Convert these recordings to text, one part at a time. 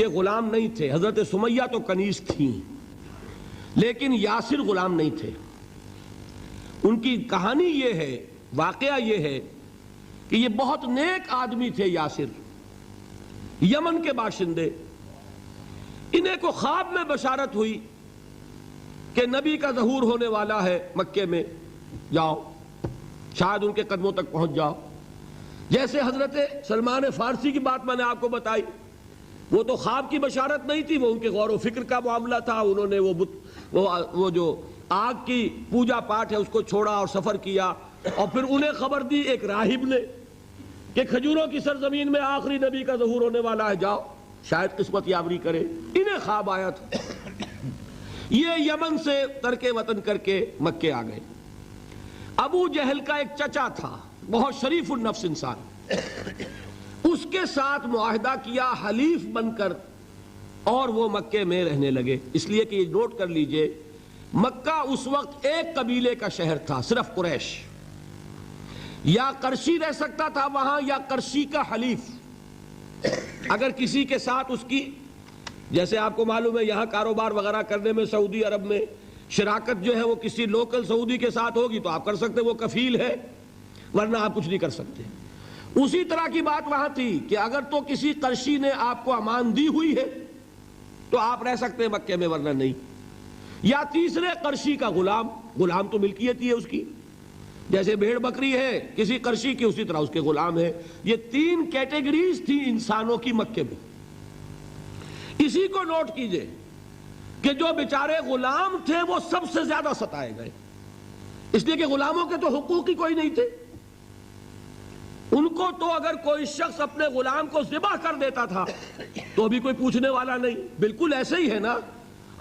یہ غلام نہیں تھے. حضرت سمیہ تو کنیز تھیں لیکن یاسر غلام نہیں تھے. ان کی کہانی یہ ہے، واقعہ یہ ہے کہ یہ بہت نیک آدمی تھے. یاسر یمن کے باشندے، انہیں کو خواب میں بشارت ہوئی کہ نبی کا ظہور ہونے والا ہے مکے میں، جاؤ شاید ان کے قدموں تک پہنچ جاؤ. جیسے حضرت سلمان فارسی کی بات میں نے آپ کو بتائی، وہ تو خواب کی بشارت نہیں تھی، وہ ان کے غور و فکر کا معاملہ تھا. انہوں نے وہ جو آگ کی پوجا پاٹ ہے اس کو چھوڑا اور سفر کیا، اور پھر انہیں خبر دی ایک راہب نے کہ کھجوروں کی سرزمین میں آخری نبی کا ظہور ہونے والا ہے، جاؤ شاید قسمت یاوری کرے. انہیں خواب آیا تھا. یہ یمن سے ترک وطن کر کے مکے آ گئے. ابو جہل کا ایک چچا تھا، بہت شریف النفس انسان، اس کے ساتھ معاہدہ کیا حلیف بن کر، اور وہ مکے میں رہنے لگے. اس لیے کہ یہ نوٹ کر لیجئے، مکہ اس وقت ایک قبیلے کا شہر تھا، صرف قریش. یا قرشی رہ سکتا تھا وہاں یا قرشی کا حلیف. اگر کسی کے ساتھ اس کی، جیسے آپ کو معلوم ہے یہاں کاروبار وغیرہ کرنے میں سعودی عرب میں شراکت جو ہے وہ کسی لوکل سعودی کے ساتھ ہوگی تو آپ کر سکتے، وہ کفیل ہے، ورنہ آپ کچھ نہیں کر سکتے. اسی طرح کی بات وہاں تھی کہ اگر تو کسی قرشی نے آپ کو امان دی ہوئی ہے تو آپ رہ سکتے ہیں مکے میں، ورنہ نہیں. یا تیسرے قرشی کا غلام، غلام تو ملکیت ہی ہے اس کی، جیسے بھیڑ بکری ہے کسی قرشی کی اسی طرح اس کے غلام ہے. یہ تین کیٹیگریز تھی انسانوں کی مکے میں. اسی کو نوٹ کیجئے کہ جو بیچارے غلام تھے وہ سب سے زیادہ ستائے گئے، اس لیے کہ غلاموں کے تو حقوق ہی کوئی نہیں تھے. ان کو تو اگر کوئی شخص اپنے غلام کو ذبح کر دیتا تھا تو بھی کوئی پوچھنے والا نہیں. بالکل ایسے ہی ہے نا،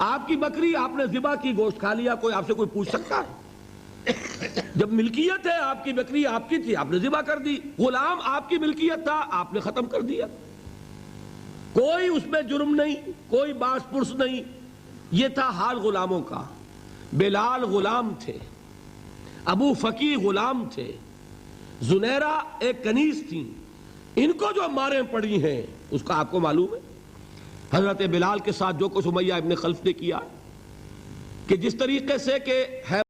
آپ کی بکری آپ نے ذبح کی، گوشت کھا لیا، کوئی آپ سے کوئی پوچھ سکتا ہے؟ جب ملکیت ہے، آپ کی بکری آپ کی تھی، آپ نے ذبح کر دی. غلام آپ کی ملکیت تھا، آپ نے ختم کر دیا. کوئی اس میں جرم نہیں، کوئی باس پرس نہیں. یہ تھا حال غلاموں کا. بلال غلام تھے، ابو فقی غلام تھے، زنیرہ ایک کنیز تھی. ان کو جو ماریں پڑی ہیں اس کا آپ کو معلوم ہے. حضرت بلال کے ساتھ جو کچھ امیہ ابن خلف نے کیا، کہ جس طریقے سے کہ ہے